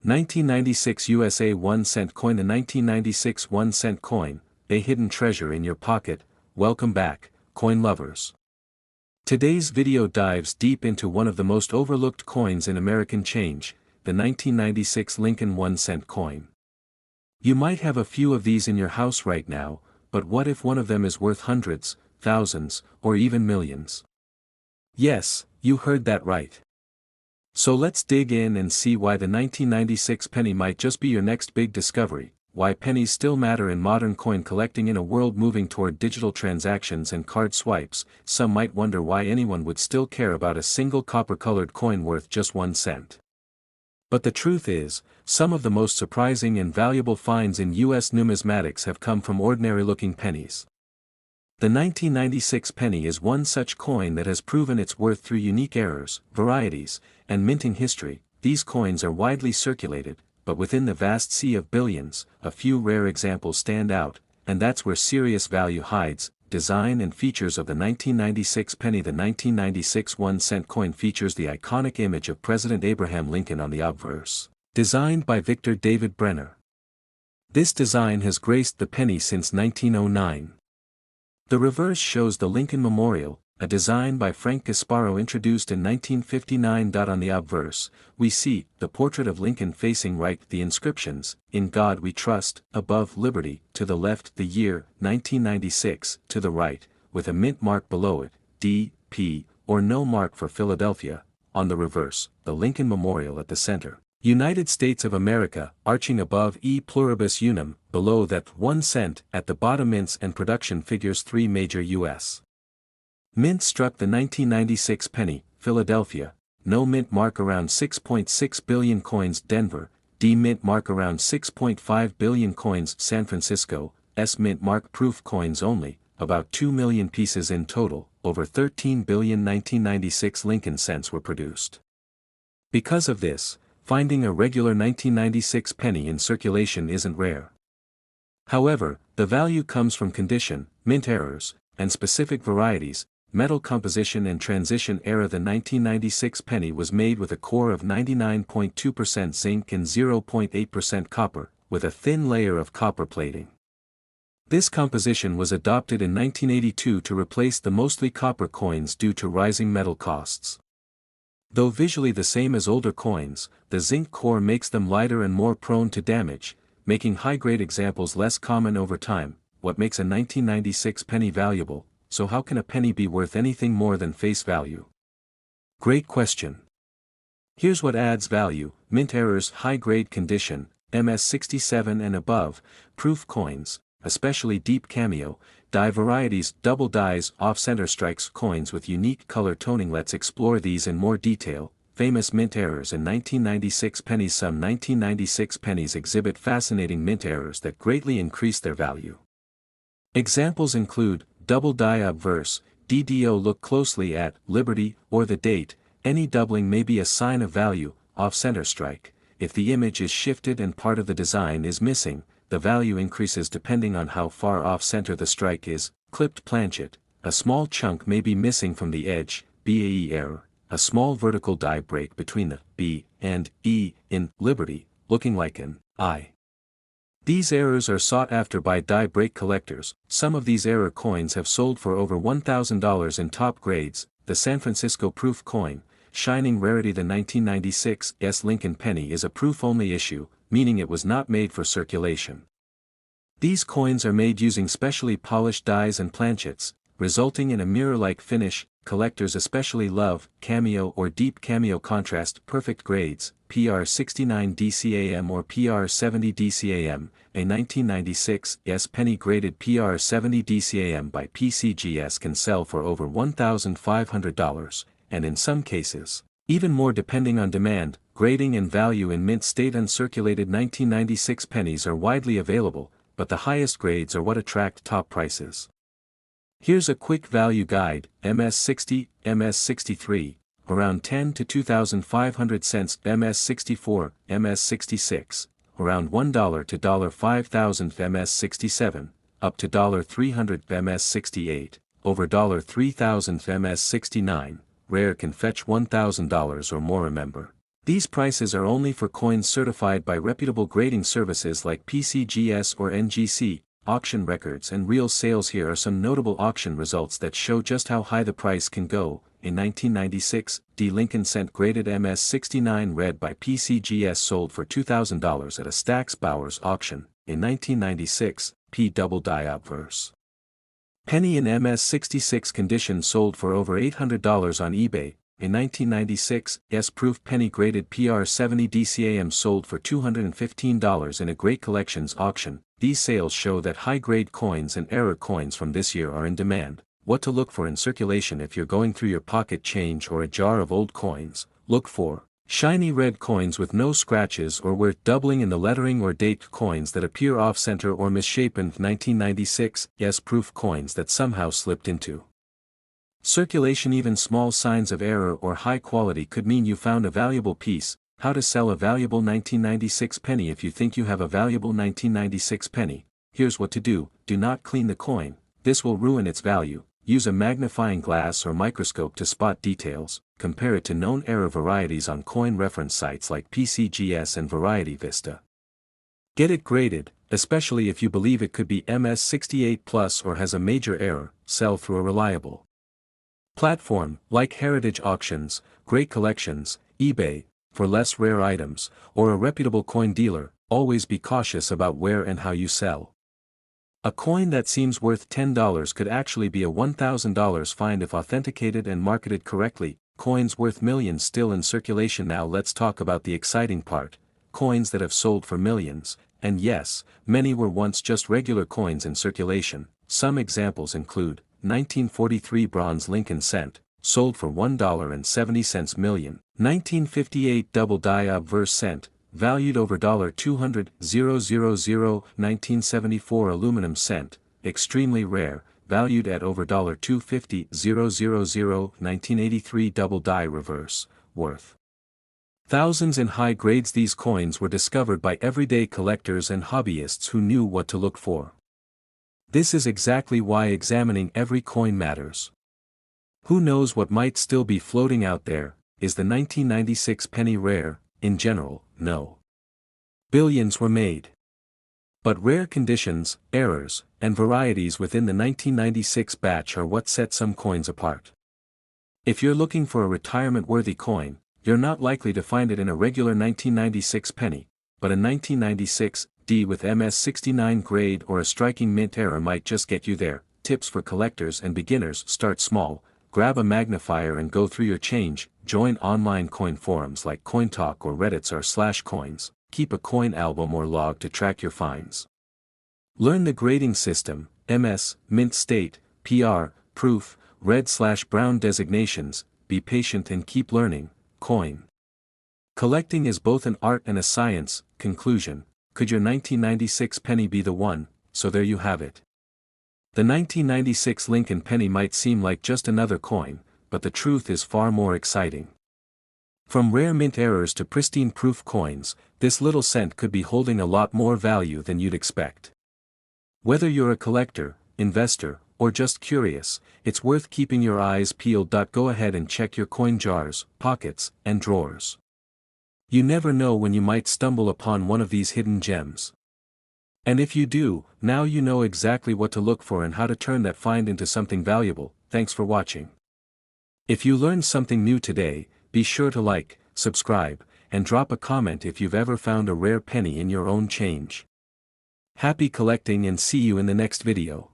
1996 USA 1 cent coin. The 1996 1 cent coin, a hidden treasure in your pocket. Welcome back, coin lovers. Today's video dives deep into one of the most overlooked coins in American change, the 1996 Lincoln 1 cent coin. You might have a few of these in your house right now, but what if one of them is worth hundreds, thousands, or even millions? Yes, you heard that right. So let's dig in and see why the 1996 penny might just be your next big discovery, why pennies still matter in modern coin collecting in a world moving toward digital transactions and card swipes. Some might wonder why anyone would still care about a single copper-colored coin worth just 1 cent. But the truth is, some of the most surprising and valuable finds in U.S. numismatics have come from ordinary-looking pennies. The 1996 penny is one such coin that has proven its worth through unique errors, varieties, and minting history. These coins are widely circulated, but within the vast sea of billions, a few rare examples stand out, and that's where serious value hides. Design and features of the 1996 penny. The 1996 1 cent coin features the iconic image of President Abraham Lincoln on the obverse, designed by Victor David Brenner. This design has graced the penny since 1909. The reverse shows the Lincoln Memorial, a design by Frank Gasparo introduced in 1959. On the obverse, we see the portrait of Lincoln facing right, the inscriptions, "In God We Trust," above "Liberty," to the left the year, 1996, to the right, with a mint mark below it, D, P, or no mark for Philadelphia. On the reverse, the Lincoln Memorial at the center, United States of America, arching above E pluribus unum, below that 1 cent. At the bottom, mints and production figures. 3 major U.S. mints struck the 1996 penny. Philadelphia, no mint mark, around 6.6 billion coins. Denver, D mint mark, around 6.5 billion coins. San Francisco, S mint mark, proof coins only, about 2 million pieces in total. Over 13 billion 1996 Lincoln cents were produced. Because of this, finding a regular 1996 penny in circulation isn't rare. However, the value comes from condition, mint errors, and specific varieties, metal composition and transition era. The 1996 penny was made with a core of 99.2% zinc and 0.8% copper, with a thin layer of copper plating. This composition was adopted in 1982 to replace the mostly copper coins due to rising metal costs. Though visually the same as older coins, the zinc core makes them lighter and more prone to damage, making high-grade examples less common over time. What makes a 1996 penny valuable? So how can a penny be worth anything more than face value? Great question. Here's what adds value: mint errors, high-grade condition, MS67 and above, proof coins, especially deep cameo, die varieties, double dies, off-center strikes, coins with unique color toning. Let's explore these in more detail. Famous mint errors in 1996 pennies. Some 1996 pennies exhibit fascinating mint errors that greatly increase their value. Examples include double die obverse, DDO. Look closely at Liberty or the date. Any doubling may be a sign of value. Off-center strike, if the image is shifted and part of the design is missing, the value increases depending on how far off-center the strike is. Clipped planchet, a small chunk may be missing from the edge. BAE error, a small vertical die break between the B and E in Liberty, looking like an I. These errors are sought after by die break collectors. Some of these error coins have sold for over $1,000 in top grades. The San Francisco proof coin, shining rarity. The 1996 S Lincoln penny is a proof-only issue, meaning it was not made for circulation. These coins are made using specially polished dies and planchets, resulting in a mirror-like finish. Collectors especially love cameo or deep cameo contrast. Perfect grades, PR69 DCAM or PR70 DCAM, a 1996 S penny graded PR70 DCAM by PCGS can sell for over $1,500, and in some cases, even more depending on demand, grading and value. In mint state, uncirculated 1996 pennies are widely available, but the highest grades are what attract top prices. Here's a quick value guide: MS60, MS63, around 10 to 2,500 cents; MS64, MS66, around $1 to $5,000; MS67, up to $300; MS68, over $3,000; MS69, rare, can fetch $1,000 or more. Remember, These prices are only for coins certified by reputable grading services like PCGS or NGC. Auction records and real sales. Here are some notable auction results that show just how high the price can go. In 1996, D. Lincoln Cent graded MS69 red by PCGS sold for $2,000 at a Stack's Bowers auction. In 1996, P. Double Diopters penny in MS66 condition sold for over $800 on eBay. In 1996, S-proof penny graded PR70 DCAM sold for $215 in a Great Collections auction. These sales show that high-grade coins and error coins from this year are in demand. What to look for in circulation. If you're going through your pocket change or a jar of old coins, look for shiny red coins with no scratches or worth doubling in the lettering or date. Coins that appear off-center or misshapen. 1996, S-proof coins that somehow slipped into circulation. Even small signs of error or high quality could mean you found a valuable piece. How to sell a valuable 1996 penny. If you think you have a valuable 1996 penny, here's what to do. Do not clean the coin. This will ruin its value. Use a magnifying glass or microscope to spot details. Compare it to known error varieties on coin reference sites like PCGS and Variety Vista. Get it graded, especially if you believe it could be MS68 plus or has a major error. Sell through a reliable platform like Heritage Auctions, Great Collections, eBay, for less rare items, or a reputable coin dealer. Always be cautious about where and how you sell. A coin that seems worth $10 could actually be a $1,000 find if authenticated and marketed correctly. Coins worth millions still in circulation. Now let's talk about the exciting part, coins that have sold for millions. And yes, many were once just regular coins in circulation. Some examples include 1943 bronze Lincoln Cent, sold for $1.70 million. 1958 double Diopters cent, valued over $200,000. 1974 aluminum cent, extremely rare, valued at over $250,000. 1983 double die reverse, worth thousands in high grades. These coins were discovered by everyday collectors and hobbyists who knew what to look for. This is exactly why examining every coin matters. Who knows what might still be floating out there? Is the 1996 penny rare? In general, no. Billions were made. But rare conditions, errors, and varieties within the 1996 batch are what set some coins apart. If you're looking for a retirement-worthy coin, you're not likely to find it in a regular 1996 penny, but a 1996 D with MS69 grade or a striking mint error might just get you there. Tips for collectors and beginners: start small, grab a magnifier and go through your change. Join online coin forums like CoinTalk or Reddit's r/coins. Keep a coin album or log to track your finds. Learn the grading system, MS, mint state, PR, proof, red/brown designations. Be patient and keep learning. Coin collecting is both an art and a science. Conclusion: could your 1996 penny be the one? So there you have it. The 1996 Lincoln penny might seem like just another coin, but the truth is far more exciting. From rare mint errors to pristine proof coins, this little cent could be holding a lot more value than you'd expect. Whether you're a collector, investor, or just curious, it's worth keeping your eyes peeled. Go ahead and check your coin jars, pockets, and drawers. You never know when you might stumble upon one of these hidden gems. And if you do, now you know exactly what to look for and how to turn that find into something valuable. Thanks for watching. If you learned something new today, be sure to like, subscribe, and drop a comment if you've ever found a rare penny in your own change. Happy collecting and see you in the next video.